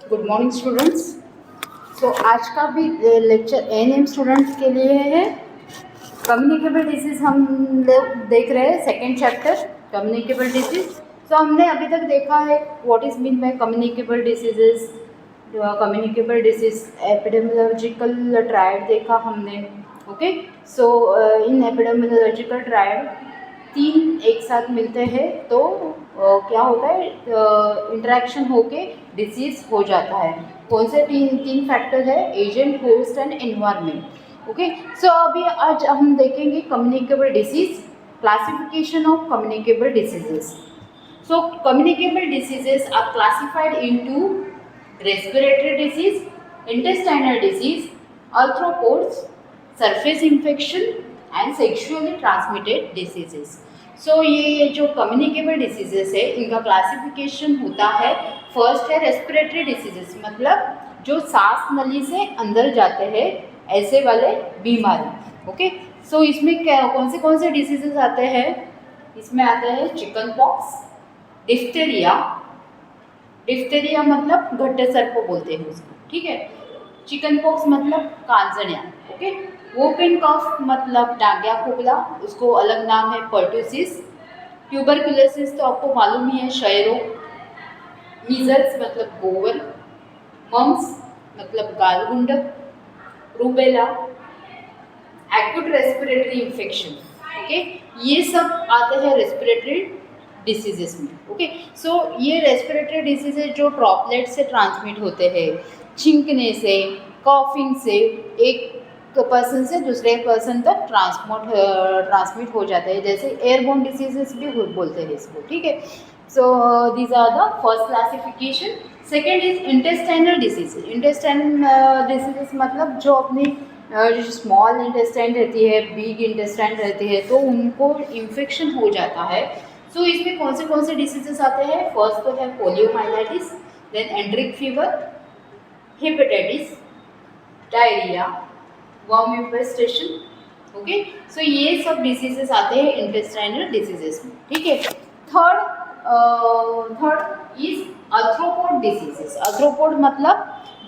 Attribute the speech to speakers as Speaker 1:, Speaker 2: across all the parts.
Speaker 1: Good morning students. आज का भी लेक्चर एएनएम स्टूडेंट्स के लिए है। कम्युनिकेबल डिसीज हम लोग देख रहे हैं, सेकेंड चैप्टर कम्युनिकेबल डिसीज। हमने अभी तक देखा है what is mean by communicable diseases, communicable disease epidemiological triad देखा हमने। ओके, इन एपिडेमियोलॉजिकल ट्रायड तीन एक साथ मिलते हैं तो क्या होता है, इंटरेक्शन होके डिसीज हो जाता है। कौन से तीन तीन फैक्टर है? Agent, host and environment. Okay, अभी आज हम देखेंगे communicable disease, classification of communicable diseases. Communicable diseases are classified into respiratory disease, intestinal disease, arthropods, surface infection and sexually transmitted diseases. ये जो कम्युनिकेबल डिसीजेस है इनका क्लासिफिकेशन होता है। फर्स्ट है रेस्पिरेटरी डिसीजेस, मतलब जो सांस नली से अंदर जाते हैं ऐसे वाले बीमारी। ओके, इसमें कौन से डिसीजेस आते हैं? इसमें आते हैं चिकन पॉक्स, डिफ्थेरिया। डिफ्थेरिया मतलब घट्टे सर्प बोलते हैं उसको, ठीक है। चिकन पॉक्स मतलब कांजण्या। ओके, वोपिन कफ मतलब डांडिया खोखला, उसको अलग नाम है पर्टुसिस। ट्यूबरकुलोसिस तो आपको मालूम ही है, क्षय रोग। मीजल्स मतलब गोवर। मम्स मतलब गालगुंडक। Rubella, acute respiratory infection. Okay, ये सब आते हैं रेस्पिरेटरी डिसीजेस में। ओके, ये रेस्पिरेटरी डिसीजेज जो ड्रॉपलेट से ट्रांसमिट होते हैं, छींकने से, कॉफिंग से, एक पर्सन से दूसरे पर्सन तक ट्रांसमिट हो जाते हैं, जैसे एयरबोर्न डिसीजेस भी बोलते हैं इसको, ठीक है। These are the first classification. Second is intestinal diseases. Intestinal diseases मतलब जो अपनी जो स्मॉल इंटेस्टाइन रहती है, बिग इंटेस्टाइन रहती है, तो उनको इन्फेक्शन हो जाता है। इसमें कौन से डिसीजेस आते हैं? फर्स्ट तो है poliomyelitis, then enteric fever, hepatitis, diarrhoea, worm infestation. Okay, ये सब डिसीजेस आते हैं इंटेस्टाइनल डिसीजेस में, ठीक है। Third is arthropod diseases. Arthropod मतलब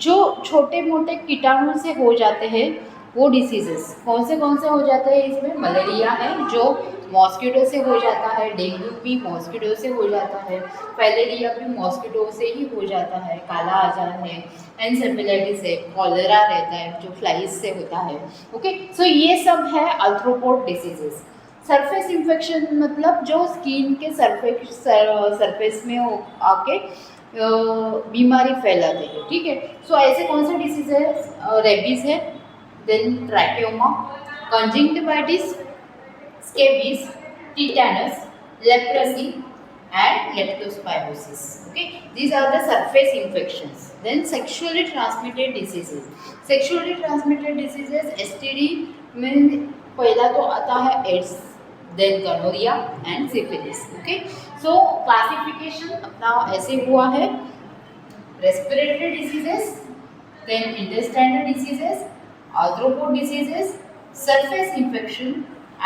Speaker 1: जो छोटे मोटे कीटाणु से हो जाते हैं वो डिसीजेस। कौन से हो जाते हैं इसमें? मलेरिया है जो मॉस्किटो से हो जाता है, डेंगू भी मॉस्किटो से हो जाता है, फाइलेरिया भी मॉस्किटो से ही हो जाता है, काला आजार है, एनसेफेलाइटिस है, कॉलेरा रहता है जो फ्लाइज से होता है। ओके, ये सब है आर्थ्रोपोड डिसीजेस। सरफेस इन्फेक्शन मतलब जो स्किन के सरफेस में आके बीमारी फैलाते हैं, ठीक है। ऐसे कौन से डिसीज है? रेबीज है, then trachoma, conjunctivitis, scabies, tetanus, leprosy and leptospirosis. Okay, these are the surface infections. Then sexually transmitted diseases. Sexually transmitted diseases STD में पहला तो आता है AIDS, then gonorrhoea and syphilis. Okay, classification अपना ऐसे हुआ है: respiratory diseases, then intestinal diseases, arthropod diseases, surface infection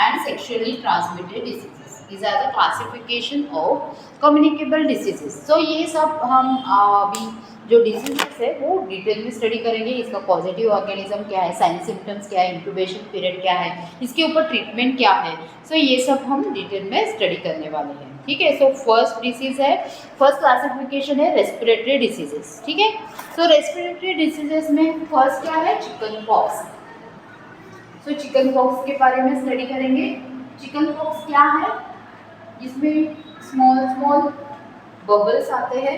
Speaker 1: and sexually transmitted diseases. These are the classification of communicable diseases. ये सब हम अभी जो डिसीजेस है वो डिटेल में स्टडी करेंगे। इसका पॉजिटिव ऑर्गेनिज्म क्या है, साइन सिम्टम्स क्या है, इंक्यूबेशन पीरियड क्या है, इसके ऊपर ट्रीटमेंट क्या है। ये सब हम डिटेल में स्टडी करने वाले हैं, ठीक है। फर्स्ट डिसीज है, फर्स्ट क्लासिफिकेशन है रेस्पिरेटरी डिसीजेस, ठीक है। रेस्पिरेटरी डिसीजेस में फर्स्ट क्या है? Chicken pox. चिकन पॉक्स के बारे में स्टडी करेंगे। चिकन पॉक्स क्या है? इसमें स्मॉल बबल्स आते हैं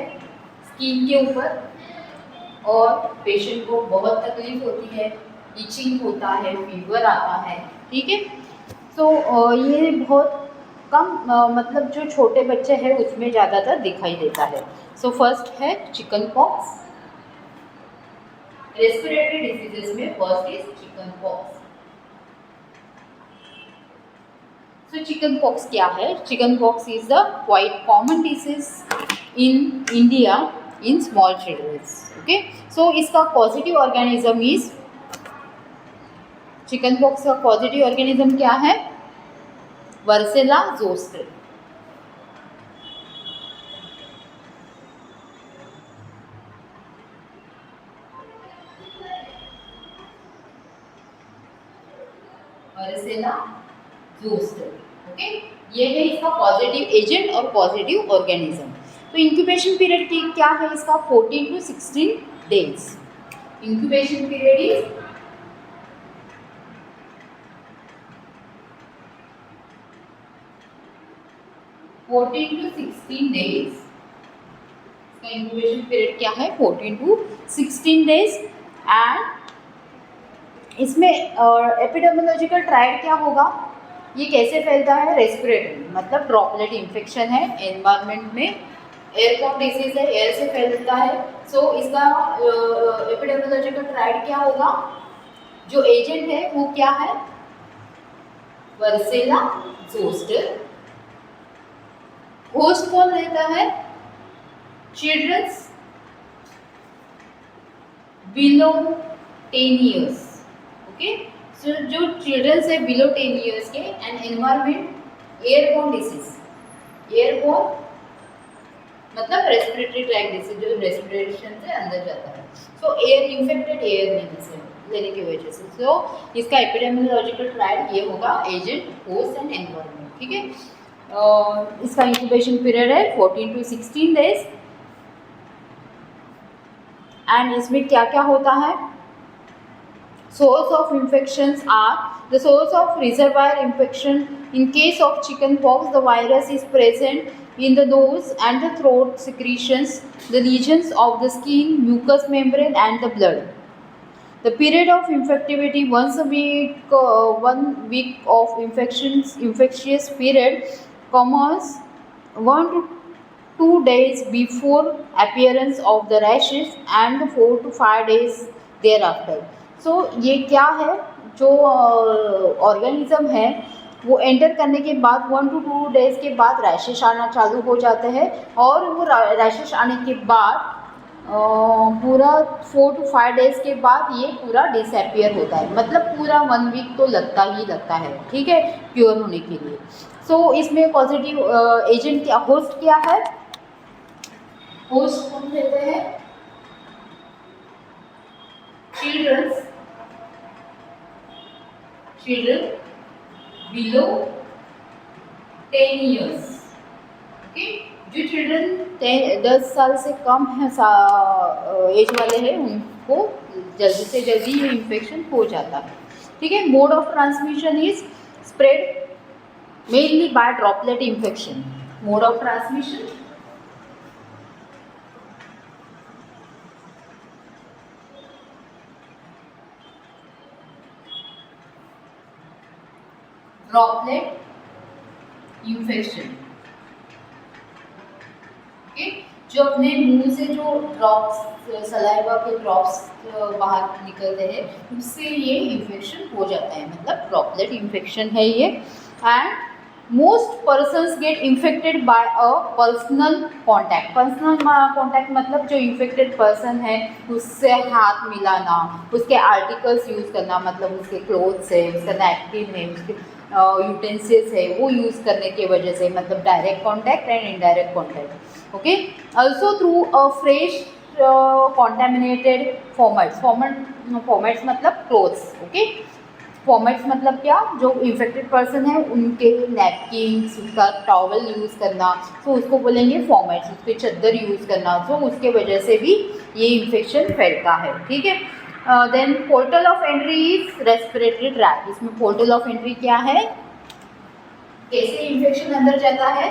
Speaker 1: स्किन के ऊपर और पेशेंट को बहुत तकलीफ होती है, इचिंग होता है, फीवर आता है, ठीक है। ये बहुत कम मतलब जो छोटे बच्चे हैं उसमें ज़्यादातर दिखाई देता है। फर्स्ट है चिकन पॉक्स। रेस्पिरेटरी डिसीजेस में first is chicken pox. Chicken pox क्या है? Chicken pox is the quite common disease in India in small childrens. Okay, इसका positive organism is, chicken pox का पॉजिटिव ऑर्गेनिज्म क्या है? Varicella zoster. Varicella zoster. Okay, ये है इसका positive agent और पॉजिटिव ऑर्गेनिज्म। तो इंक्यूबेशन पीरियड क्या है इसका? 14 to 16 days. Incubation period is 14 to 16 days. इसका इंक्यूबेशन पीरियड क्या है? 14 to 16 डेज। एंड इसमें एपिडेमियोलॉजिकल ट्रायल क्या होगा? ये कैसे फैलता है? रेस्पिरेटरी, मतलब ड्रॉपलेट इन्फेक्शन है एनवायरनमेंट में, एयरबोर्न डिसीज है, एयर से फैलता है। सो इसका एपिडेमियोलॉजिकल ट्रायल क्या होगा? जो एजेंट है वो क्या है? वारिसेला जोस्टर। होस्ट कौन रहता है? Childrens below 10 years. Okay, so जो चिल्ड्रंस है बिलो 10 ईयर्स के, and environment airborne disease. Airborne मतलब रेस्पिरेटरी ट्रैक डिसीज, जो रेस्पिरेशन से अंदर जाता है। सो एयर इन्फेक्टेड एयर लेने की वजह से। सो इसका एपिडेमियोलॉजिकल ट्रायल ये होगा, एजेंट, होस्ट एंड एनवायरमेंट। ठीक है, इसका इंक्यूबेशन पीरियड है 14 to 16 डेज। एंड इसमें क्या क्या होता है? Source of infections are the source of reservoir infection. In case of chicken pox the virus is present in the nose and the throat secretions, the lesions of the skin, mucous membrane and the blood. The period of infectivity, once a week, 1 week of infectious period commence 1 to 2 days before appearance of the rashes and 4 to 5 days thereafter. So ये क्या है? जो organism है वो enter करने के बाद 1 to 2 days के बाद रैशेस आना चालू हो जाते हैं, और वो रैशेस आने के बाद पूरा 4 to 5 डेज के बाद ये पूरा डिसअपियर होता है। मतलब पूरा 1 वीक तो लगता ही लगता है, ठीक है, क्योर होने के लिए। सो इसमें पॉजिटिव एजेंट क्या, होस्ट क्या है? होस्ट कौन रहते हैं? Children below 10 years. ओके, जो चिल्ड्रन 10 साल से कम है एज वाले हैं, उनको जल्दी से जल्दी ये इन्फेक्शन हो जाता है। ठीक है, mode of transmission is spread mainly by droplet infection. Mode of transmission droplet infection. Okay, जो अपने मुंह से जो ड्रॉप्स, सलाइवा के ड्रॉप्स बाहर निकलते हैं, उससे ये इन्फेक्शन हो जाता है, मतलब ड्रॉपलेट इन्फेक्शन है ये। And most persons get infected by a personal contact. Personal contact मतलब जो इन्फेक्टेड पर्सन है उससे हाथ मिलाना, उसके आर्टिकल्स यूज़ करना, मतलब उसके क्लोथ्स है, उसका नैपकिन है, उसके यूटेंसिल्स है, वो यूज़ करने की वजह से, मतलब direct contact and indirect contact. Okay, also through a fresh contaminated formats मतलब क्लोथ्स। ओके, फॉर्मेट्स मतलब क्या? जो इन्फेक्टेड पर्सन है उनके नैपकिन्स, उसका टॉवल यूज़ करना, तो उसको बोलेंगे फॉर्मेट्स, उस पर चादर यूज़ करना, तो उसके वजह से भी ये इन्फेक्शन फैलता है। ठीक है, then portal of entry is respiratory tract. इसमें पोर्टल ऑफ एंट्री क्या है? कैसे इन्फेक्शन अंदर जाता है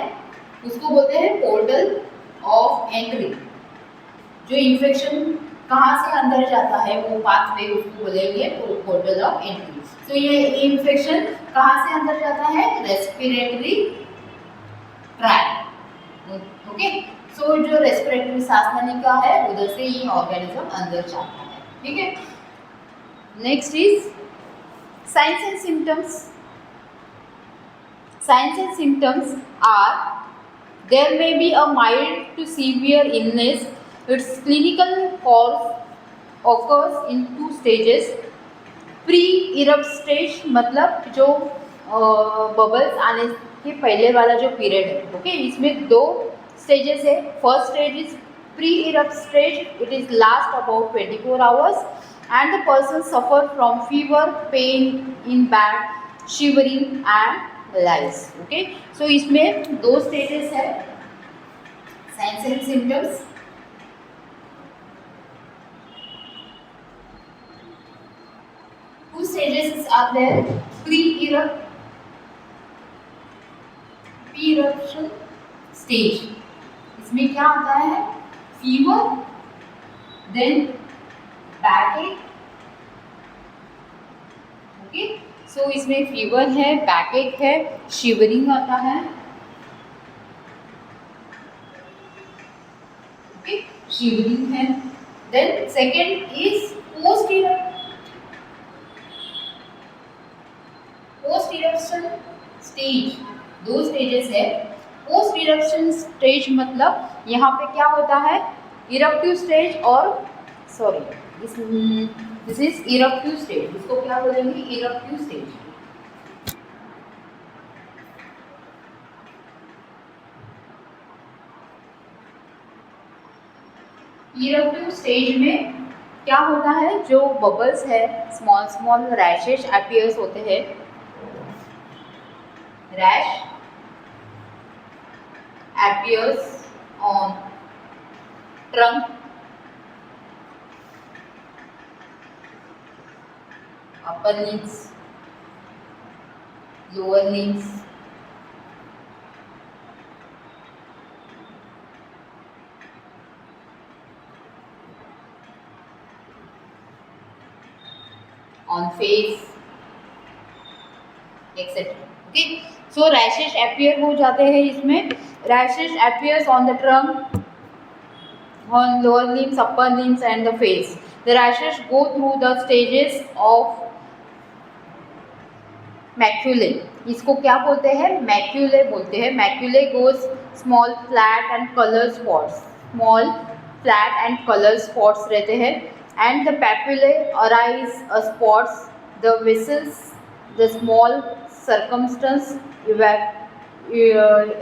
Speaker 1: उसको बोलते हैं पोर्टल ऑफ एंट्री। जो इन्फेक्शन कहाँ से अंदर जाता है वो पाथवे, उसको बोलेंगे पोर्टल ऑफ एंट्री। तो ये इन्फेक्शन कहाँ से अंदर जाता है? Respiratory tract. ओके, सो जो रेस्पिरेटरी सांस नलिका है उधर से ये ऑर्गेनिज्म अंदर जाता है। ठीक है, next is science and symptoms. Signs and symptoms are there may be a mild to severe illness. Its clinical course occurs in 2 stages. Pre-erupt stage मतलब जो बबल्स आने के पहले वाला जो पीरियड है। ओके, इसमें 2 स्टेजेस है। First stage is pre-erupt stage. It is last about 24 hours and the person suffer from fever, pain in back, shivering and lies. Okay, so इसमें दो स्टेजेस है, signs and symptoms. Two stages are there, pre-eruption stage। इसमें क्या होता है, fever, then backache. Okay, so इसमें fever है, backache है, शिवरिंग आता है। ओके, शिवरिंग है। Then second is post eruption stage. दो स्टेजेस है। पोस्ट इरप्शन स्टेज मतलब यहाँ पे क्या होता है, इरप्टिव स्टेज और sorry this is eruptive stage. इसको क्या बोलेंगे, इरप्टिव स्टेज। इरप्टिव स्टेज में क्या होता है, जो बबल्स है, स्मॉल स्मॉल रैशेस अपीयर्स होते हैं। Rash appears on trunk, upper limbs, lower limbs, on face, etc. Okay, so rashes appear हो जाते हैं इसमें। rashes appears on the trunk, on lower limbs, upper limbs and the face. The rashes go through the stages of macule. इसको क्या बोलते हैं, macule बोलते हैं। Macule goes small flat and colour spots, small flat and colour spots रहते हैं। And the papule arise a spots, the vessels, the small circumstance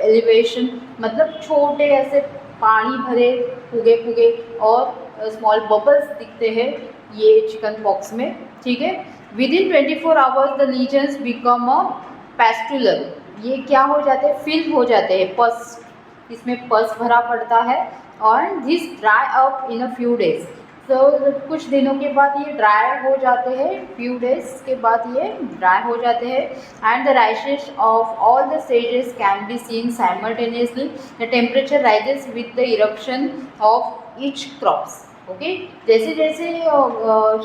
Speaker 1: elevation, मतलब छोटे ऐसे पानी भरे फुगे फुगे और स्मॉल बबल्स दिखते हैं ये चिकन पॉक्स में। ठीक है, within 24 hours the lesions become a pustular. ये क्या हो जाते हैं, फिल हो जाते हैं, पस, इसमें पस भरा पड़ता है। और this dry up in a few days. तो कुछ दिनों के बाद ये ड्राई हो जाते हैं, फ्यू डेज के बाद ये ड्राई हो जाते हैं। And the rashes of all the stages can be seen simultaneously. The temperature rises with the eruption of each crops. Okay, जैसे जैसे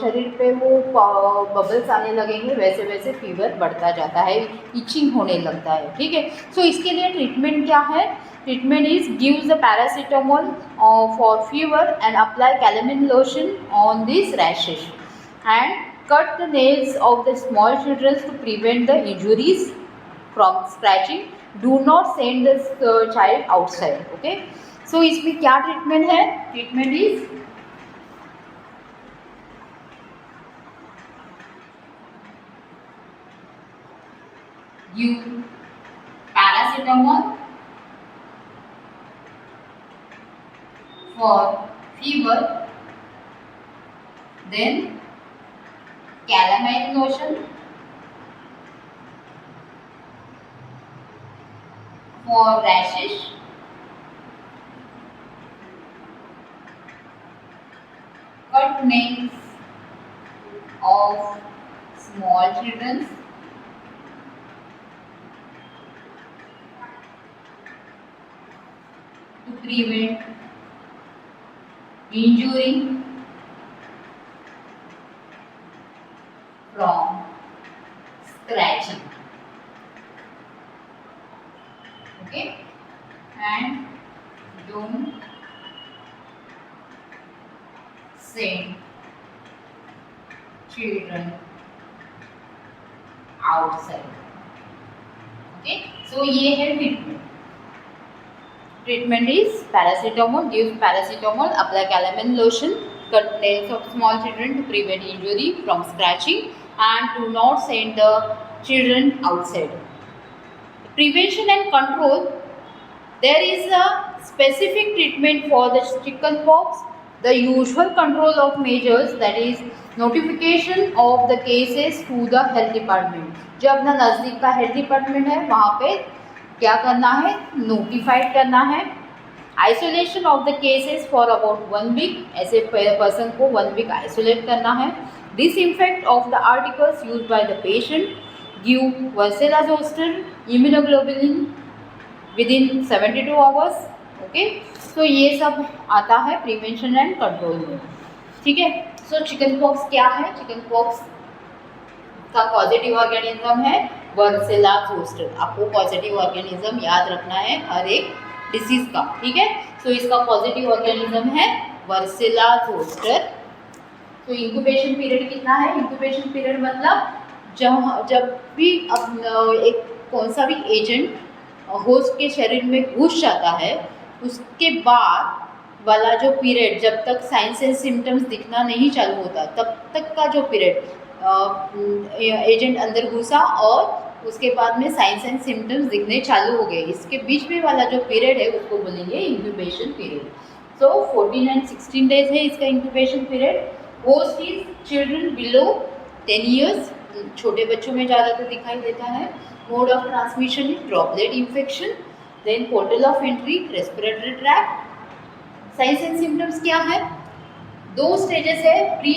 Speaker 1: शरीर पे वो बबल्स आने लगेंगे वैसे वैसे फीवर बढ़ता जाता है, इचिंग होने लगता है। ठीक है, सो इसके लिए ट्रीटमेंट क्या है, treatment is gives the paracetamol for fever and apply calamine lotion on this rashes and cut the nails of the small children to prevent the injuries from scratching. Do not send the child outside. Okay, so इसमें क्या treatment है, treatment is give paracetamol for fever, then calamine lotion for rashes, cut nails of small children to prevent injury from scratching. Okay, and don't send children outside. Okay, so ये है treatment. Treatment is paracetamol, give paracetamol, apply calamine lotion, cut nails of small children to prevent injury from scratching and do not send the children outside. Prevention and control, there is a specific treatment for the chickenpox. The usual control of measures, that is notification of the cases to the health department, जो अपना नज़दीक का health department है वहाँ पे क्या करना है, नोटिफाइड करना है। Isolation of the cases for about 1 week, ऐसे पर्सन को 1 वीक आइसोलेट करना है। Disinfect of the articles use by the patient, give varicella zoster immunoglobulin within 72 hours. Okay, तो ये सब आता है प्रिवेंशन एंड कंट्रोल में। ठीक है, सो चिकन पॉक्स क्या है? चिकन पॉक्स का पॉजिटिव ऑर्गेनिज्म है वर्सेला जोस्टर। आपको पॉजिटिव ऑर्गेनिज्म याद रखना है हर एक डिसीज का। ठीक है, सो इसका पॉजिटिव ऑर्गेनिज्म है वर्सेला जोस्टर। तो इंक्यूबेशन पीरियड कितना है? इंक्यूबेशन पीरियड मतलब जब भी एक कौन सा भी एजेंट होस्ट के शरीर में घुस जाता है उसके बाद वाला जो पीरियड, जब तक साइंस एंड सिम्टम्स दिखना नहीं चालू होता तब तक का जो पीरियड एजेंट अंदर घुसा और उसके बाद में साइंस एंड सिम्टम्स दिखने चालू हो गए, इसके बीच में वाला जो पीरियड है उसको बोलेंगे incubation period. So 14 and 16 days है इसका incubation period. Host is children below 10 years, छोटे बच्चों में ज़्यादातर दिखाई देता है। Mode of transmission is droplet infection. Then portal of entry respiratory tract. Signs and symptoms क्या है? 2 स्टेजेस है। प्री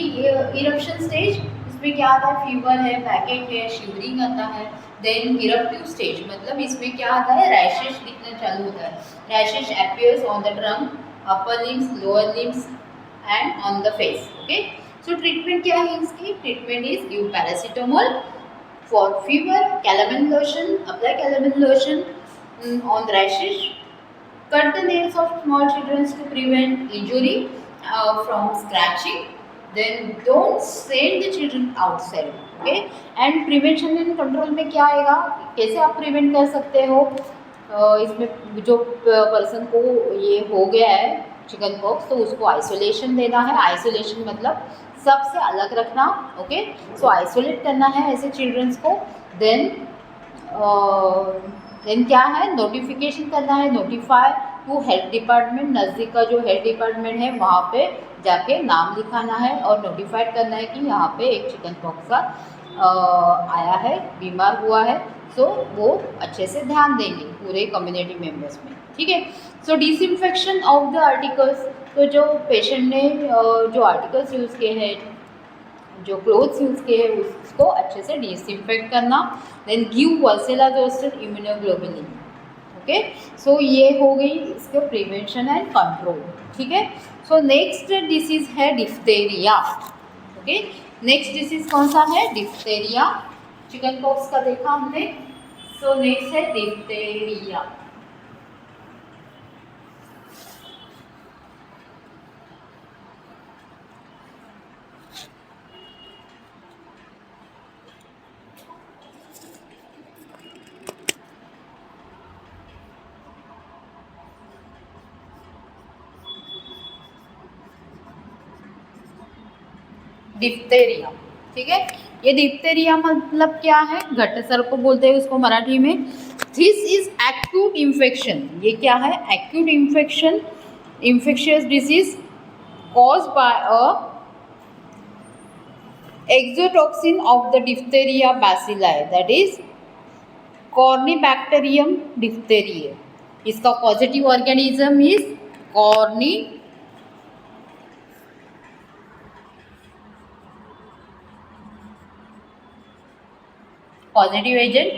Speaker 1: इरप्शन स्टेज, इसमें क्या आता है? फीवर है, बैकएक है, शिवरिंग आता है। देन इरप्टिव स्टेज मतलब इसमें क्या आता है? रैशेस दिखना चालू होता है। Rashes appears on the trunk, upper limbs, lower limbs and on the face. Okay, so treatment क्या है इसकी? Treatment is give paracetamol for fever, calamine lotion, apply calamine lotion on the rashes, cut the nails of small children to prevent injury from scratching, then don't send the children outside. Okay, and prevention and control में क्या आएगा? कैसे आप prevent कर सकते हो? इसमें जो पर्सन को ये हो गया है चिकन पॉक्स तो उसको आइसोलेशन देना है। आइसोलेशन मतलब सबसे अलग रखना। ओके, सो आइसोलेट करना है ऐसे चिल्ड्रंस को। देन क्या है? नोटिफिकेशन करना है, नोटिफाई टू हेल्थ डिपार्टमेंट। नज़दीक का जो हेल्थ डिपार्टमेंट है वहाँ पे जाके नाम लिखाना है और नोटिफाइड करना है कि यहाँ पे एक चिकन पॉक्स का आया है, बीमार हुआ है। सो वो अच्छे से ध्यान देंगे पूरे कम्युनिटी मेम्बर्स में। ठीक है, सो डिसइंफेक्शन ऑफ द आर्टिकल्स, तो जो पेशेंट ने जो आर्टिकल्स यूज़ किए हैं, जो क्लोथ्स यूज़ किए हैं उसको अच्छे से डिसइंफेक्ट करना। Then give varicella zoster immunoglobulin. Okay, so ये हो गई इसके प्रिवेंशन एंड कंट्रोल। ठीक है, सो नेक्स्ट डिसीज़ है डिफ्थेरिया। ओके, नेक्स्ट डिसीज़ कौन सा है? डिफ्थेरिया। चिकन पॉक्स का देखा हमने, सो नेक्स्ट है डिफ्थेरिया। डिप्थेरिया। ठीक है, ये डिप्थेरिया मतलब क्या है? घटसर को बोलते हैं उसको मराठी में। This is acute infection. ये क्या है? Acute infection, infectious disease cause by a exotoxin of the diphtheria bacilli, that is corynebacterium diphtheria. इसका positive organism is corny positive agent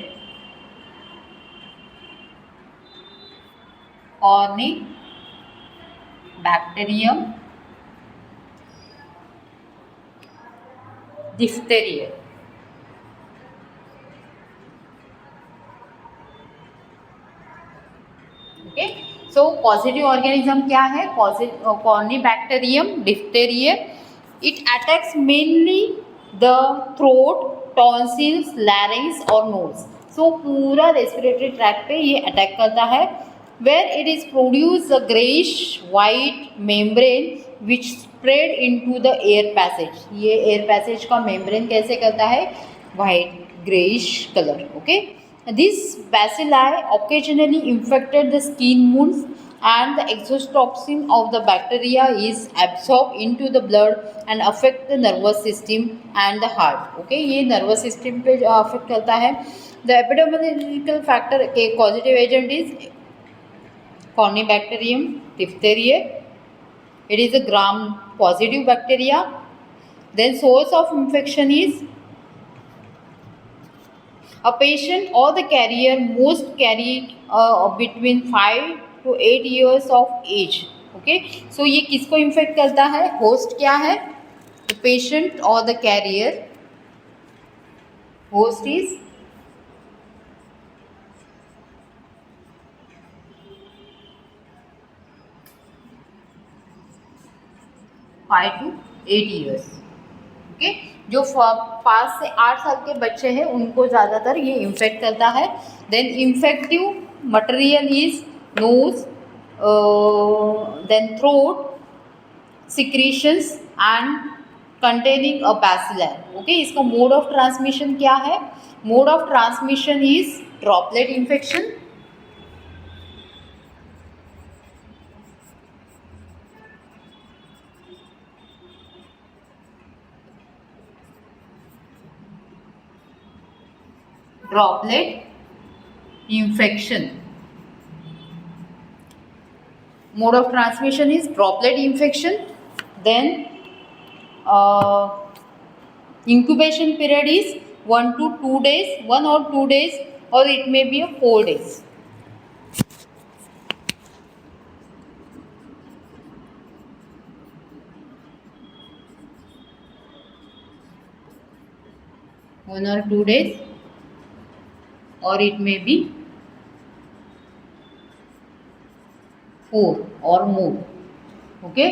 Speaker 1: corynebacterium diphtheria. Okay, so positive organism क्या है? Corynebacterium diphtheria. It attacks mainly the throat, tonsils, larynx और nose. सो पूरा respiratory tract पे ये attack करता है। Where it is produce a greyish white membrane which spread into the air passage. ये air passage का मेम्ब्रेन कैसे करता है? White greyish colour. Okay, this bacilli occasionally infected the skin wounds and the exotoxin of the bacteria is absorbed into the blood and affect the nervous system and the heart. Okay, ये nervous system पे affect करता है. The epidemiological factor के causative agent is Corynebacterium diphtheria. It is a gram positive bacteria. Then source of infection is a patient or the carrier most carry between 5 to 8 years of age. Okay, so ये किसको infect करता है? Host क्या है? The patient or the carrier. Host is five to 8 years. Okay, जो 5 से 8 साल के बच्चे हैं उनको ज़्यादातर ये इन्फेक्ट करता है. Then infective material is nose, then throat, secretions and containing a bacilli. Okay, इसका मोड ऑफ ट्रांसमिशन क्या है? Mode of transmission is droplet infection. Droplet infection. Mode of transmission is droplet infection. Then incubation period is 1 to 2 days, 1 or 2 days, or it may be 4 days. One or 2 days, or it may be 4 or more. Okay,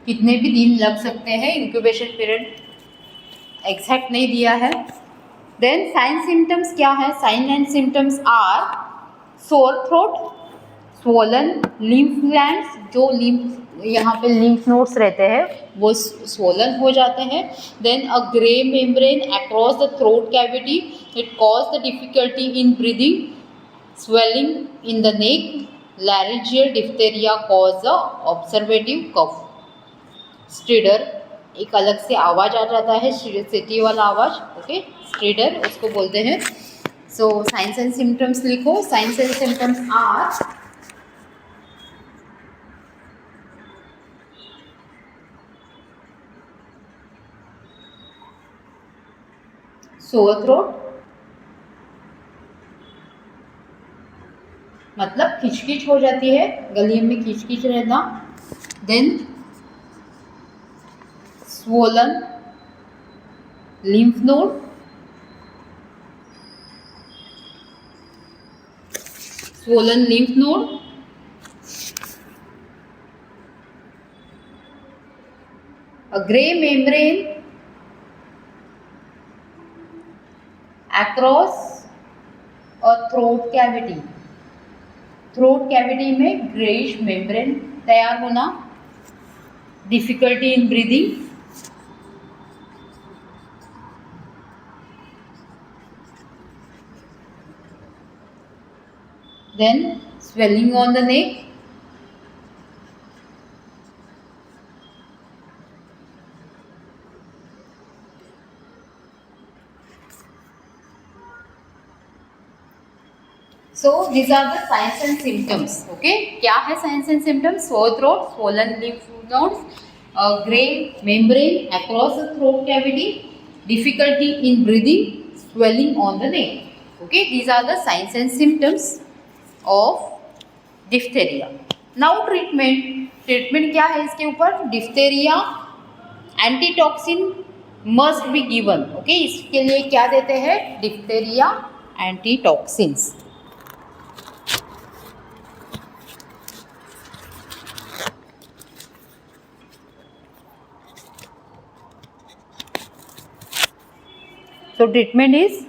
Speaker 1: कितने भी दिन लग सकते हैं, incubation period exact नहीं दिया है. Then sign symptoms क्या है? Sign and symptoms are sore throat, swollen lymph glands, जो लिम्फ यहाँ पे लिम्फ नोड्स रहते हैं वो स्वोलन हो जाते हैं. Then a grey membrane across the throat cavity, it cause the difficulty in breathing, swelling in the neck, laryngeal diphtheria cause the observative cough. स्ट्रीडर, एक अलग से आवाज़ आ जाता है, सिटी वाला आवाज़. ओके, स्ट्रीडर उसको बोलते हैं. सो साइंस एंड सिम्टम्स लिखो. Signs and symptoms are sore throat, मतलब खिचखिच हो जाती है, गले में खिचखिच रहना. Then swollen lymph node, swollen lymph node, a gray membrane across a throat cavity. Throat cavity में ग्रेइश मेम्ब्रेन तैयार होना, difficulty in breathing, then swelling on the neck, So these are the signs and symptoms. Okay, क्या है signs and symptoms? Sore throat, swollen lymph nodes, gray membrane across the throat cavity, difficulty in breathing, swelling on the neck. Okay, these are the signs and symptoms of diphtheria. Now treatment. Treatment क्या है इसके ऊपर? Diphtheria antitoxin must be given. Okay, इसके लिए क्या देते हैं? Diphtheria antitoxins. So treatment is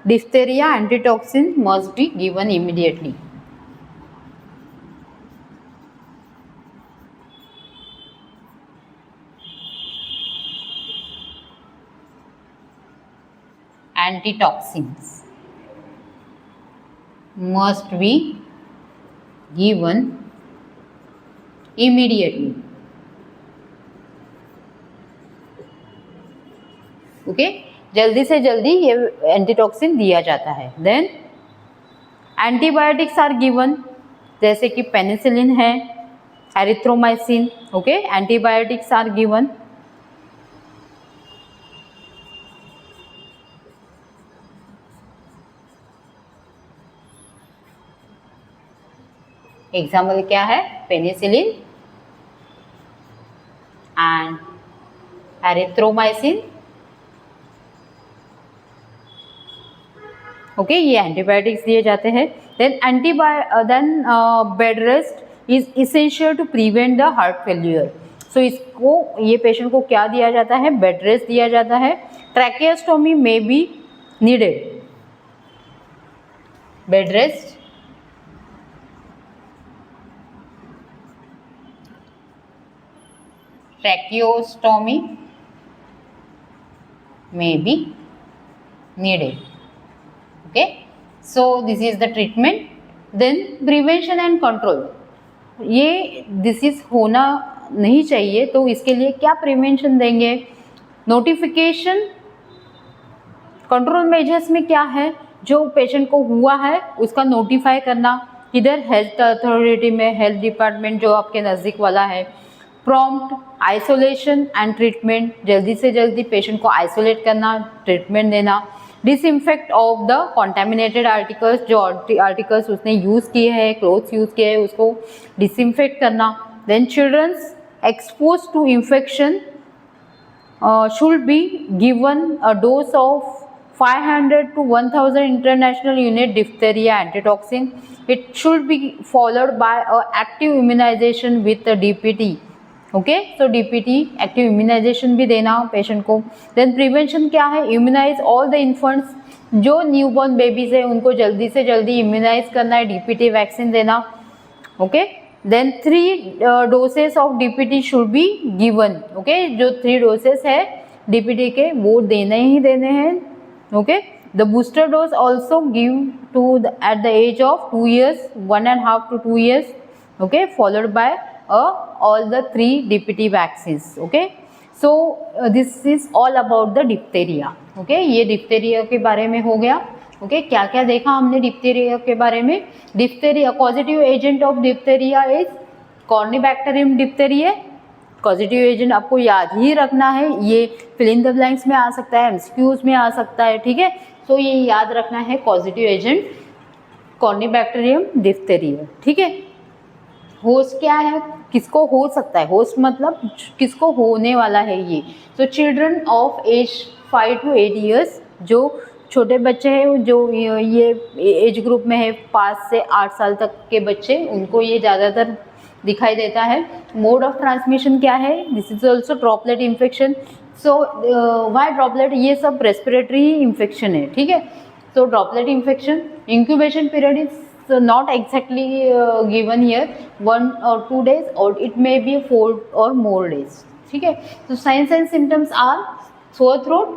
Speaker 1: diphtheria antitoxin must be given immediately. Antitoxins must be given immediately. Okay, जल्दी से जल्दी ये एंटीटॉक्सिन दिया जाता है. देन एंटीबायोटिक्स आर गिवन, जैसे कि पेनिसिलिन है, erythromycin. Okay, antibiotics are given. Example क्या है? Penicillin and erythromycin. ओके, ये एंटीबायोटिक्स दिए जाते हैं. Then bed rest is essential to prevent the heart failure. So इसको, ये पेशेंट को क्या दिया जाता है? बेड रेस्ट दिया जाता है. Tracheostomy may be needed. Bed rest, tracheostomy may be needed. Okay, so this is the treatment. Then prevention and control. ये डिसीज होना नहीं चाहिए, तो इसके लिए क्या प्रिवेंशन देंगे? नोटिफिकेशन. कंट्रोल मेजर्स में क्या है? जो पेशेंट को हुआ है उसका नोटिफाई करना, किधर? हेल्थ अथॉरिटी में, हेल्थ डिपार्टमेंट जो आपके नज़दीक वाला है. प्रॉम्प्ट आइसोलेशन एंड ट्रीटमेंट, जल्दी से जल्दी पेशेंट को आइसोलेट करना, ट्रीटमेंट देना. Disinfect of the contaminated articles, जो आर्टिकल्स उसने यूज़ किए हैं, क्लोथ्स यूज़ किए हैं, उसको डिसइंफेक्ट करना. Then childrens expose to infection should be given a dose of 500 to 1000 international unit diphtheria antitoxin. It should be followed by a active immunization with a DPT. Okay, so DPT active immunization भी देना patient को. Then prevention क्या है? Immunize all the infants, जो newborn babies है उनको जल्दी से जल्दी इम्यूनाइज करना है, DPT वैक्सीन देना. Okay, then 3 doses of DPT should be given. Okay, जो 3 doses है DPT के वो देने ही देने हैं. Okay, the booster dose also give to at the age of 2 years, 1.5 to 2 years. Okay, followed by all the 3 DPT vaccines. Okay, so this is all about the diphtheria. Okay, ये diphtheria के बारे में हो गया. Okay, क्या क्या देखा हमने डिप्थेरिया के बारे में? Diphtheria, positive agent of diphtheria is corynebacterium diphtheria. Positive agent आपको याद ही रखना है, ये फिल इन द ब्लैंक्स में आ सकता है, MCQs में आ सकता है. ठीक है, तो ये याद रखना है, पॉजिटिव एजेंट कॉर्निबैक्टेरियम डिप्थेरिया. ठीक है, होस्ट क्या है? किसको हो सकता है? होस्ट मतलब किसको होने वाला है ये? तो children of as 5 to 8 years, जो छोटे बच्चे हैं, जो ये एज ग्रुप में है 5 से 8 साल तक के बच्चे, उनको ये ज़्यादातर दिखाई देता है. मोड ऑफ ट्रांसमिशन क्या है? This is also droplet infection. So why droplet? ये सब रेस्पिरेटरी इन्फेक्शन है. ठीक है, तो droplet infection. Incubation period is so not exactly given here, 1 or 2 days, or it may be 4 or more days. ठीक है, so signs and symptoms are sore throat,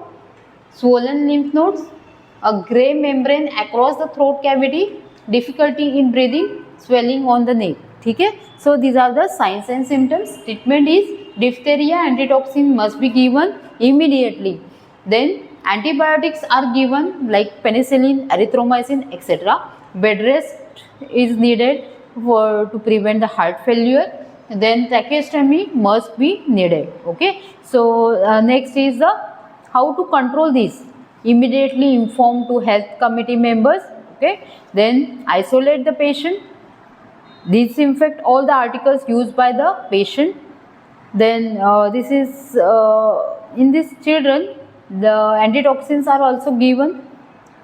Speaker 1: swollen lymph nodes, a gray membrane across the throat cavity, difficulty in breathing, swelling on the neck. ठीक है, so these are the signs and symptoms. Treatment is diphtheria antitoxin must be given immediately. Then antibiotics are given like penicillin, erythromycin, etc. Bed rest is needed to prevent the heart failure. Then tracheostomy must be needed. Okay, so next is the how to control this. Immediately inform to health committee members. Okay, then isolate the patient, disinfect all the articles used by the patient. Then this is in these children the antitoxins are also given.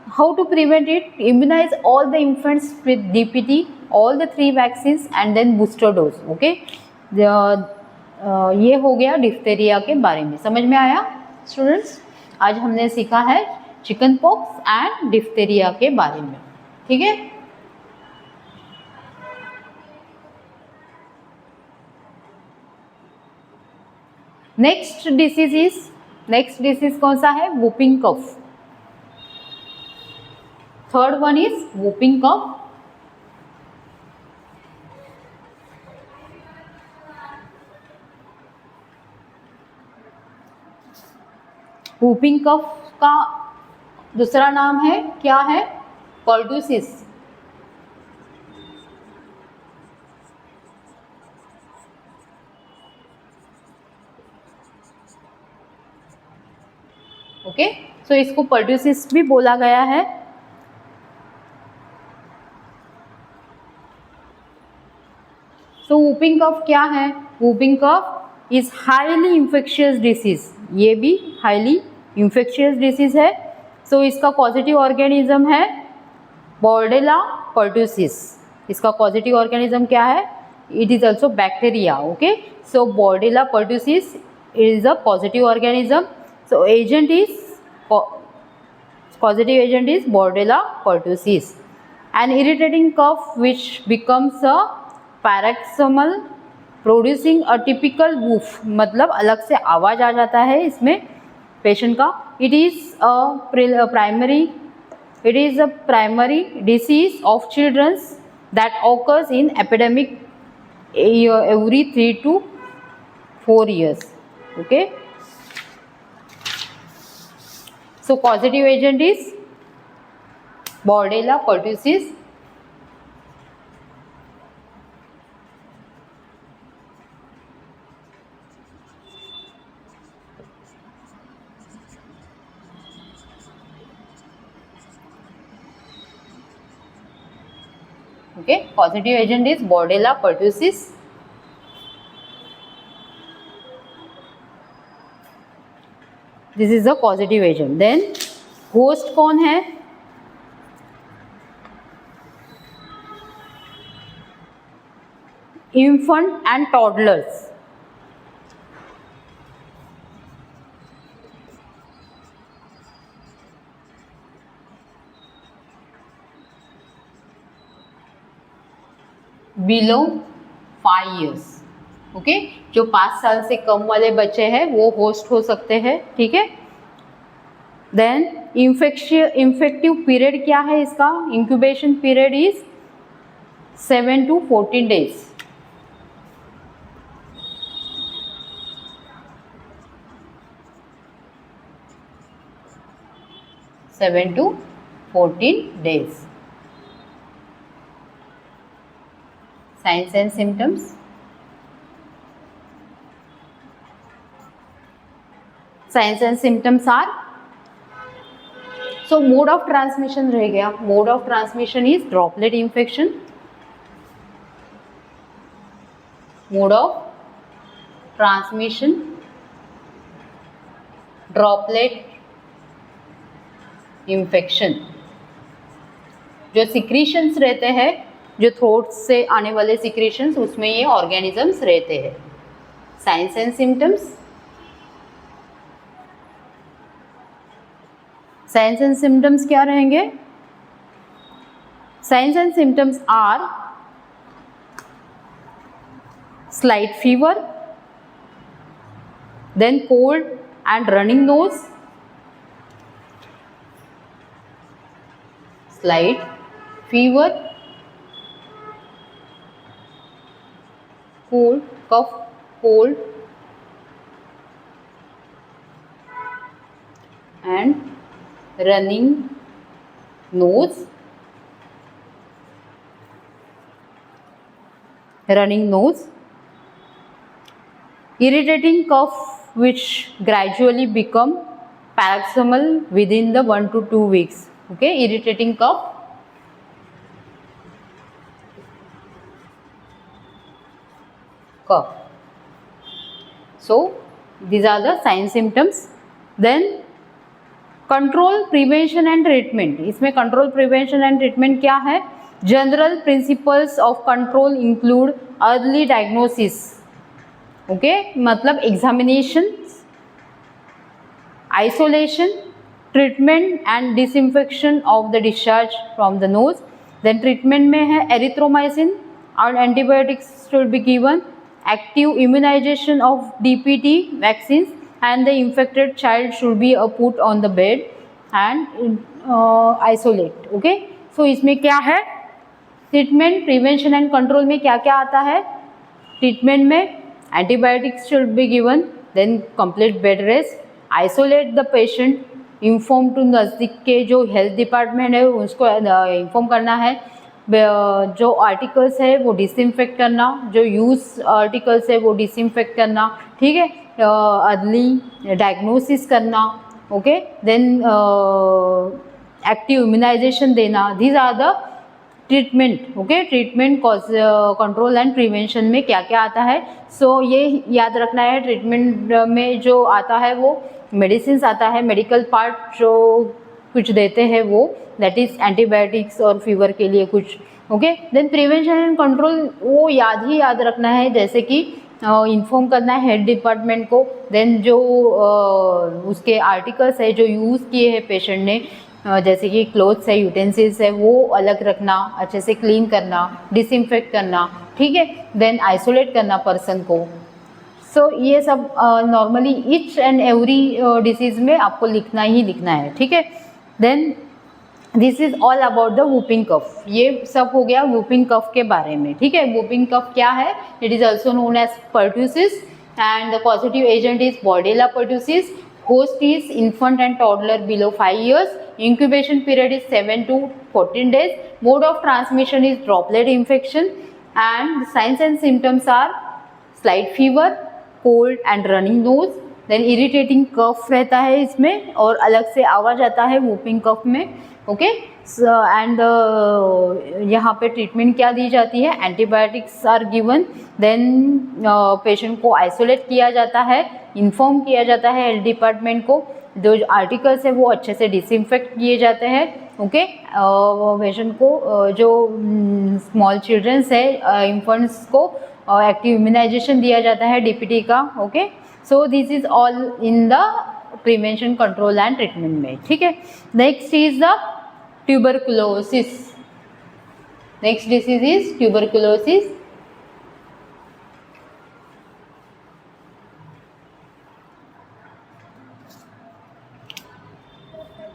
Speaker 1: How to prevent it? Immunize all the infants with DPT, all the 3 vaccines and then booster dose. Okay, ये हो गया diphtheria के बारे में. समझ में आया students? आज हमने सीखा है चिकन पॉक्स एंड डिप्थेरिया के बारे में. ठीक है, नेक्स्ट डिसीज कौन सा है? Whooping cough. Third one is whooping cough. whooping cough का दूसरा नाम है क्या है? pertussis. ओके, सो इसको pertussis भी बोला गया है. सो whooping cough क्या है? whooping cough is highly infectious disease. ये भी हाईली इन्फेक्शियस डिसीज है. सो इसका पॉजिटिव ऑर्गेनिज्म है बॉर्डेला pertussis. इसका पॉजिटिव ऑर्गेनिज्म क्या है? It is also bacteria. Okay, so bordetella pertussis is a positive organism. So agent is positive agent is bordella pertussis. An irritating cough which becomes a paroxysmal producing a typical woof. मतलब अलग से आवाज आ जाता है इसमें patient का. It is a primary disease of children that occurs in epidemic every 3 to 4 years. Okay. So causative agent is bordella pertussis. Okay, causative agent is bordella pertussis. This is the causative agent. Then host कौन है? Infant and toddlers. Below 5 years. Okay, जो 5 साल से कम वाले बच्चे हैं वो host हो सकते हैं. ठीक है. देन इन्फेक्टिव पीरियड क्या है इसका? Incubation period is 7 to 14 days. Signs and symptoms. Signs and symptoms are, so mode of transmission रह गया. Mode of transmission is droplet infection. Mode of transmission droplet infection. जो सिक्रीशंस रहते हैं, जो throat से आने वाले सिक्रीशंस, उसमें ये ऑर्गेनिजम्स रहते हैं. Signs and symptoms. Signs and symptoms क्या रहेंगे? Signs and symptoms are slight fever, then cold and running nose, slight fever, cold, cough, cold, and running nose. Irritating cough which gradually become paroxysmal within the 1 to 2 weeks. Okay, irritating cough. So these are the sign symptoms. Then control, prevention and treatment. इसमें control, prevention and treatment क्या है? General principles of control include early diagnosis. Okay, मतलब examination, isolation, treatment and disinfection of the discharge from the nose. Then treatment में है erythromycin and antibiotics should be given. Active immunization of DPT vaccines, and the infected child should be put on the bed and isolate. Okay, so इसमें क्या है? Treatment, prevention and control में क्या क्या आता है? ट्रीटमेंट में antibiotics should be given, then complete bed rest, isolate the patient, inform to नज़दीक के जो हेल्थ डिपार्टमेंट है उसको इन्फॉर्म करना है। जो आर्टिकल्स है वो डिसइंफेक्ट करना, जो यूज आर्टिकल्स है वो डिसइंफेक्ट करना, ठीक है। अर्ली डायग्नोसिस करना, ओके। देन एक्टिव इम्यूनाइजेशन देना। These are the treatment, okay. Treatment, cause, control and prevention में क्या क्या आता है। सो ये याद रखना है, ट्रीटमेंट में जो आता है वो मेडिसिन आता है, मेडिकल पार्ट जो कुछ देते हैं वो, दैट इज एंटीबायोटिक्स और फीवर के लिए कुछ, okay. Then prevention and control वो याद रखना है, जैसे कि इन्फॉर्म करना है हेल्थ डिपार्टमेंट को। देन जो उसके आर्टिकल्स है जो यूज़ किए हैं पेशेंट ने, जैसे कि क्लोथ्स है, यूटेंसिल्स है, वो अलग रखना, अच्छे से क्लीन करना, डिसइंफेक्ट करना, ठीक है। देन आइसोलेट करना पर्सन को। सो ये सब normally each and every disease में आपको लिखना ही लिखना है, ठीक है। Then this is all about the whooping cough. ये सब हो गया वूपिंग कफ के बारे में, ठीक है। वूपिंग कफ क्या है? It is also known as pertussis and the positive agent is bordetella pertussis. Host is infant and toddler below 5 years. Incubation period is 7 to 14 days. Mode of transmission is droplet infection and the signs and symptoms are slight fever, cold and running nose. Then irritating cough रहता है इसमें और अलग से आवाज़ आता है whooping कफ में, ओके। एंड यहाँ पे ट्रीटमेंट क्या दी जाती है? Antibiotics are given. देन पेशेंट को आइसोलेट किया जाता है, इन्फॉर्म किया जाता है हेल्थ डिपार्टमेंट को, जो आर्टिकल्स है वो अच्छे से डिसइंफेक्ट किए जाते हैं, ओके। पेशेंट को जो स्मॉल चिल्ड्रंस है, इन्फेंट्स को एक्टिव इम्यूनाइजेशन दिया जाता है डीपीटी का, okay. So this is all in the prevention, control and treatment में, ठीक है। Next is the tuberculosis. Next disease is tuberculosis.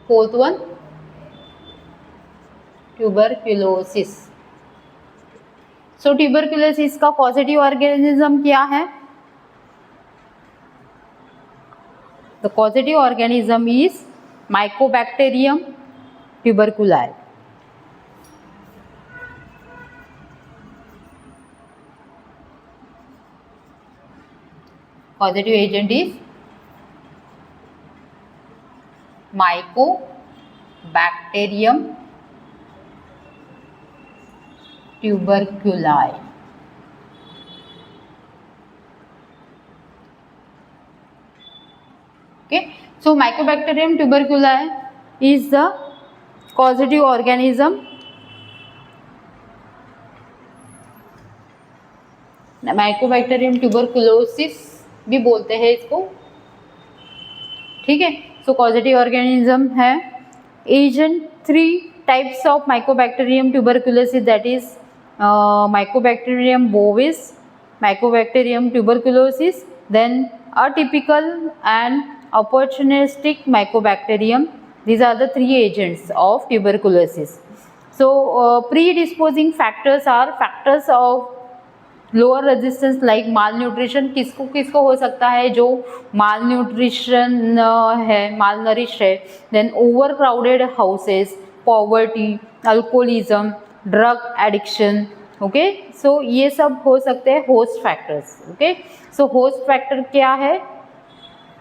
Speaker 1: Fourth one, tuberculosis. So tuberculosis का पॉजिटिव ऑर्गेनिज्म क्या है? The causative organism is Mycobacterium tuberculi. Causative agent is Mycobacterium tuberculi. Okay, so Mycobacterium tuberculi is the causative organism. Mycobacterium tuberculosis भी बोलते हैं इसको, ठीक है। सो causative organism है। Agent, 3 types of Mycobacterium tuberculosis, that is Mycobacterium bovis, Mycobacterium tuberculosis, then atypical and opportunistic Mycobacterium. These are the 3 agents of tuberculosis. So predisposing factors are factors of lower resistance like malnutrition. किसको किसको हो सकता है? जो malnutrition है, malnourish है। Then overcrowded houses, poverty, alcoholism, drug addiction, okay. So ये सब हो सकते हैं host factors, okay. So host factor क्या है?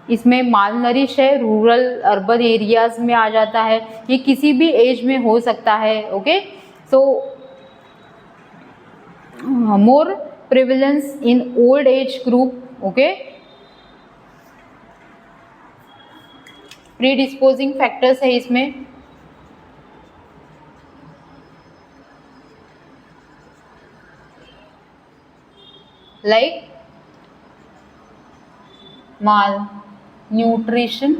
Speaker 1: इसमें माल नरिश है, रूरल अर्बन एरियाज में आ जाता है, ये किसी भी एज में हो सकता है, okay. So more prevalence in old age group, okay. predisposing factors है इसमें, like malnutrition,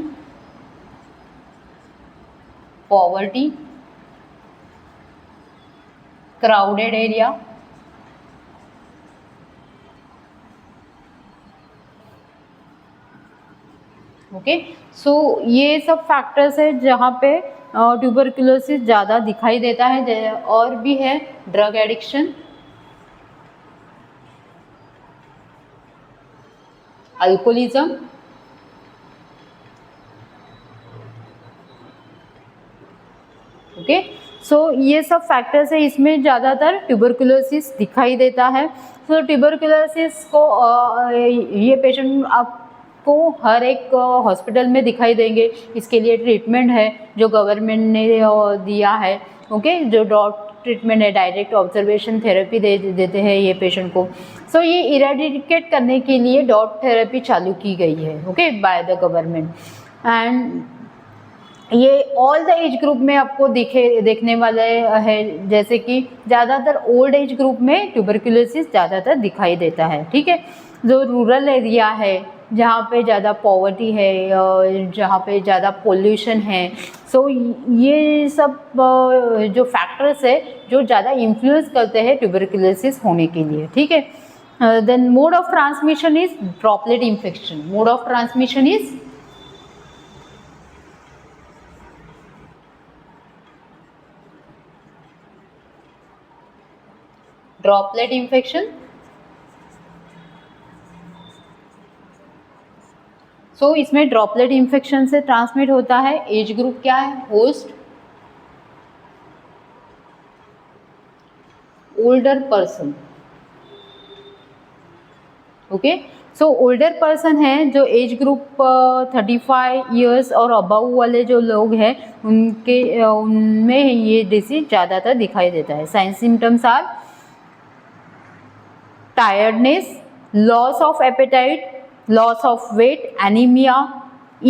Speaker 1: poverty, crowded area, okay. So ये सब फैक्टर्स है जहाँ पे ट्यूबरकुलोसिस ज़्यादा दिखाई देता है। और भी है ड्रग एडिक्शन, अल्कोहलिज्म, सो ये सब फैक्टर्स है, इसमें ज़्यादातर ट्यूबरकुलोसिस दिखाई देता है। सो ट्यूबरकुलोसिस को ये पेशेंट आपको हर एक हॉस्पिटल में दिखाई देंगे। इसके लिए ट्रीटमेंट है जो गवर्नमेंट ने दिया है, ओके, जो डॉट ट्रीटमेंट है, डायरेक्ट ऑब्जर्वेशन थेरेपी देते हैं ये पेशेंट को। सो ये इरेडिकेट करने के लिए डॉट थेरेपी चालू की गई है, okay, by the government. And ये ऑल द एज ग्रुप में आपको देखने वाले है, जैसे कि ज़्यादातर ओल्ड एज ग्रुप में ट्यूबरकुलोसिस ज़्यादातर दिखाई देता है, ठीक है। जो रूरल एरिया है, जहाँ पे ज़्यादा पॉवर्टी है, जहाँ पे ज़्यादा पोल्यूशन है, सो ये सब जो फैक्टर्स है जो ज़्यादा इन्फ्लुएंस करते हैं ट्यूबरकुलोसिस होने के लिए, ठीक है। Then mode of transmission is droplet infection. Mode of transmission is droplet infection. So इसमें ड्रॉपलेट इन्फेक्शन से ट्रांसमिट होता है। एज ग्रुप क्या है? Host, older person, okay. So older person है, जो एज ग्रुप 35 इयर्स और अबव वाले जो लोग हैं उनमें ये डिसीज ज़्यादातर दिखाई देता है। Sign symptoms are tiredness, loss of appetite, loss of weight, anemia,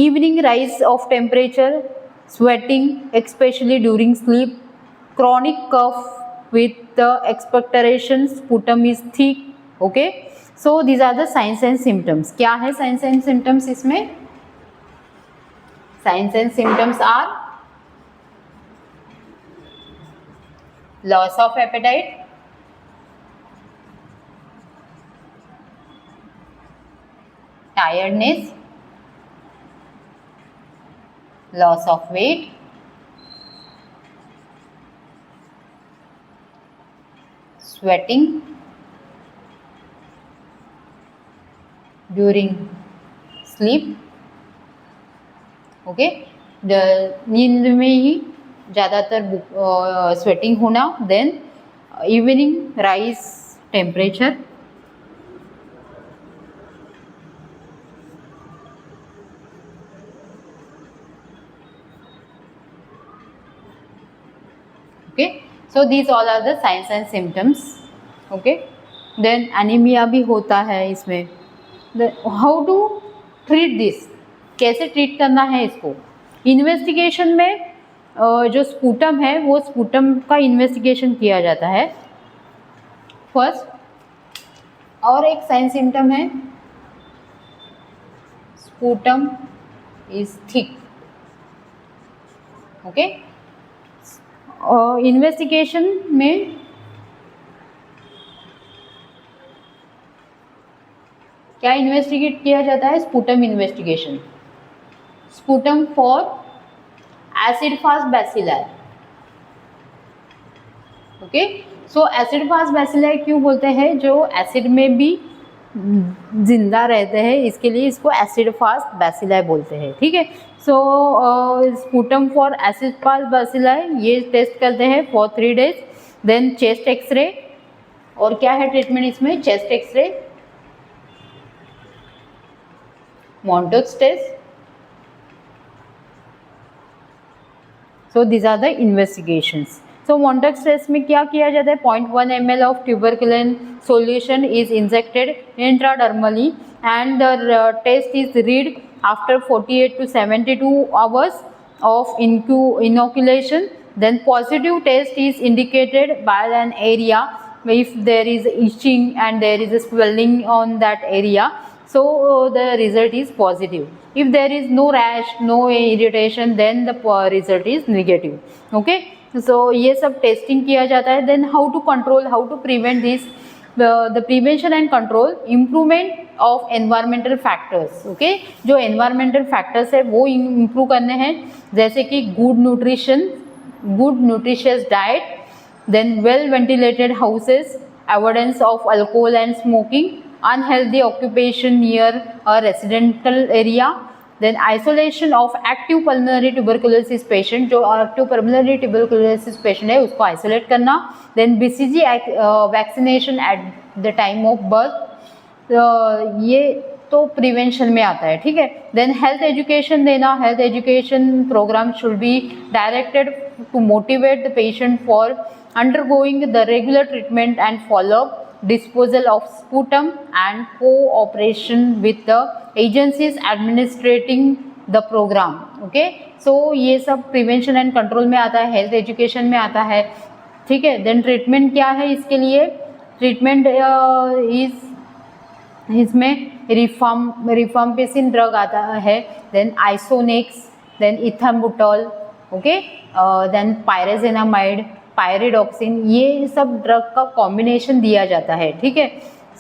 Speaker 1: evening rise of temperature, sweating especially during sleep, chronic cough with the expectoration, sputum is thick, okay. So these are the signs and symptoms. क्या है signs and symptoms इसमें? Signs and symptoms are loss of appetite, tiredness, loss of weight, sweating during sleep, okay. नींद में ही ज़्यादातर sweating होना। Then evening rise temperature, okay. So these all are the signs and symptoms, okay. Then anemia भी होता है इसमें। How to treat this? कैसे ट्रीट करना है इसको? इन्वेस्टिगेशन में जो स्पूटम है वो स्पूटम का इन्वेस्टिगेशन किया जाता है फर्स्ट। और एक साइन सिम्टम है sputum is thick, okay. Investigation में क्या इन्वेस्टिगेट किया जाता है? Sputum investigation, sputum for acid fast bacilli, okay. So acid fast bacilli क्यों बोलते हैं? जो एसिड में भी जिंदा रहते हैं, इसके लिए इसको एसिड फास्ट बैसिलाई बोलते हैं, ठीक है। So sputum for acid fast bacilli ये टेस्ट करते हैं for 3 days। Then chest x ray, और क्या है ट्रीटमेंट इसमें? Chest x ray, Mantoux test. So this are the investigations. So Mantoux test में क्या किया जाता है? 0.1 ml of tuberculin solution is injected intradermally and the test is read after 48 to 72 hours of inoculation. Then positive test is indicated by an area if there is itching and there is a swelling on that area, so the result is positive. If there is no rash, no irritation, then the result is negative, okay. So ये सब testing किया जाता है। then how to control, how to prevent this? The prevention and control, improvement of environmental factors, okay. जो environmental factors है वो improve करने हैं, जैसे कि good nutrition, good nutritious diet, then well ventilated houses, avoidance of alcohol and smoking, unhealthy occupation near a residential area, then isolation of active pulmonary tuberculosis patient, जो active pulmonary tuberculosis patient है उसको isolate करना। Then BCG vaccination at the time of birth, ये तो prevention में आता है, ठीक है। देन हेल्थ एजुकेशन देना, health education program should be directed to motivate the patient for undergoing the regular treatment and follow up, disposal of sputum and cooperation with the agencies administrating the program, okay। so ये सब prevention and control में आता है, health education में आता है, ठीक है। देन ट्रीटमेंट क्या है इसके लिए, ट्रीटमेंट इसमें रिफाम्पिसिन ड्रग आता है, then isonex, then ethambutol, okay, then pyrazinamide, pyridoxine, ये सब ड्रग का कॉम्बिनेशन दिया जाता है, ठीक है।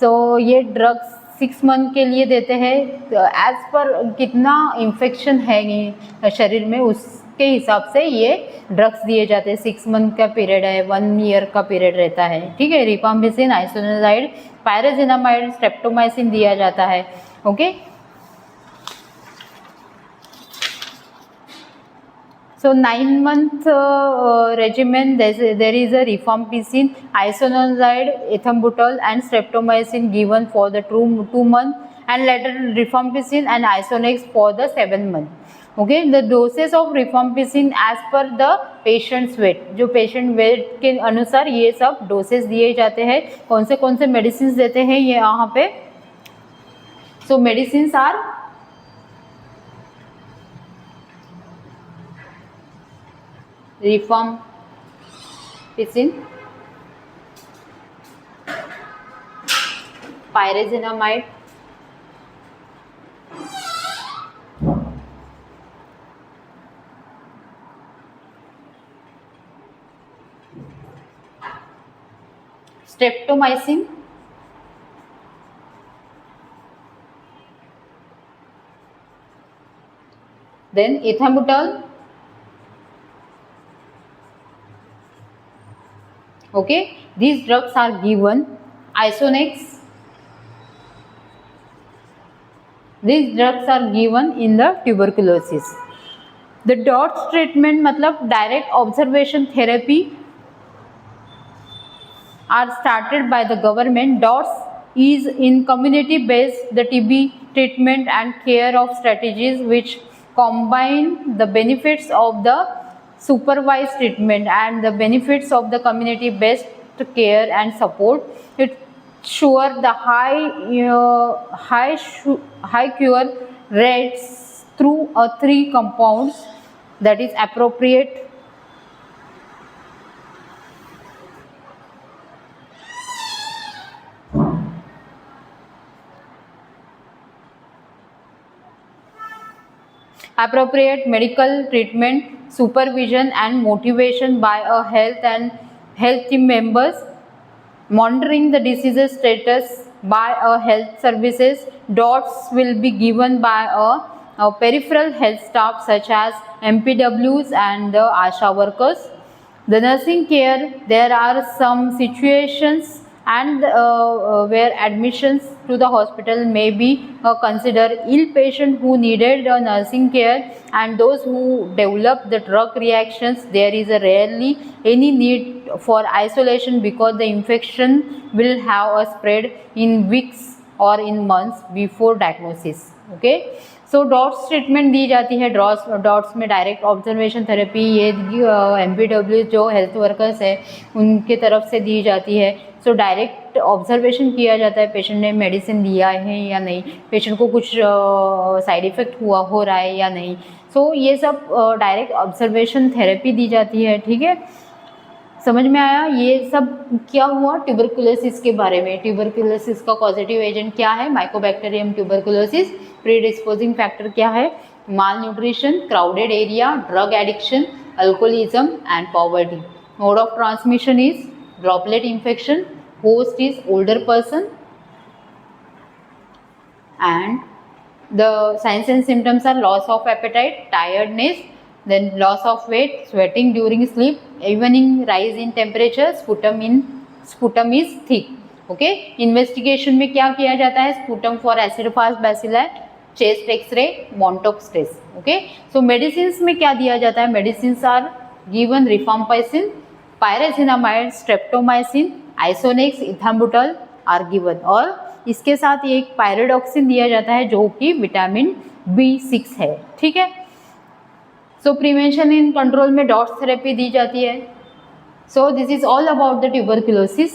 Speaker 1: सो ये ड्रग्स 6 मंथ के लिए देते हैं, एज पर कितना इन्फेक्शन है शरीर में उसके हिसाब से ये ड्रग्स दिए जाते हैं। 6 मंथ का पीरियड है, 1 ईयर का पीरियड रहता है, ठीक है। रिफाम्पिसिन, आइसोनाइड, पायरेजेनामाइड, स्ट्रेप्टोमाइसिन दिया जाता है, okay. So 9 month regimen, there is a rifampicin, isoniazid, ethambutol and streptomycin given for the 2 month, and later rifampicin and isonex for the 7 month, okay। the doses of rifampicin as per the patient's weight, जो patient weight के अनुसार ये सब doses दिए जाते हैं। कौन से medicines देते हैं ये यहाँ पे, so medicines are rifampicin, pyrazinamide, streptomycin, then ethambutol, okay। these drugs are given, isonex, these drugs are given in the tuberculosis। the DOTS treatment मतलब direct observation therapy are started by the government। DOTS is in community based the TB treatment and care of strategies which combine the benefits of the supervised treatment and the benefits of the community based care and support। it sure the high cure rates through 3 compounds, that is appropriate, medical treatment, supervision and motivation by a health team members, monitoring the disease status by a health services। DOTS will be given by a peripheral health staff such as MPWs and the ASHA workers। the nursing care, there are some situations and where admissions to the hospital may be considered ill patient who needed nursing care and those who develop the drug reactions, there is rarely any need for isolation because the infection will have a spread in weeks or in months before diagnosis, okay। So dots treatment दी जाती है। Dots में direct observation therapy ये MPW जो health workers है उनके तरफ से दी जाती है। सो डायरेक्ट ऑब्जर्वेशन किया जाता है पेशेंट ने मेडिसिन लिया है या नहीं, पेशेंट को कुछ साइड इफ़ेक्ट हो रहा है या नहीं। सो ये सब डायरेक्ट ऑब्जर्वेशन थेरेपी दी जाती है, ठीक है। समझ में आया ये सब क्या हुआ ट्यूबरकुलोसिस के बारे में। ट्यूबरकुलोसिस का पॉजिटिव एजेंट क्या है, माइकोबैक्टीरियम ट्यूबरकुलोसिस। प्रीडिस्पोजिंग फैक्टर क्या है, malnutrition, crowded area, drug addiction, alcoholism and poverty. Mode of transmission is droplet infection, host is older person and the signs and symptoms are loss of appetite, tiredness, then loss of weight, sweating during sleep, evening rise in temperature, sputum is thick, okay। Investigation में क्या किया जाता है, sputum for acid fast bacilli, chest x ray, Mantoux test. Okay, so medicine में क्या दिया जाता है? Medicine are given rifampicin, pyrazinamide, streptomycin, isonex, ethambutol are given, और इसके साथ ये एक पायरिडॉक्सिन दिया जाता है जो कि विटामिन B6 है। ठीक है, सो प्रिवेंशन इन कंट्रोल में डॉट्स थेरेपी दी जाती है। So this is all about the tuberculosis.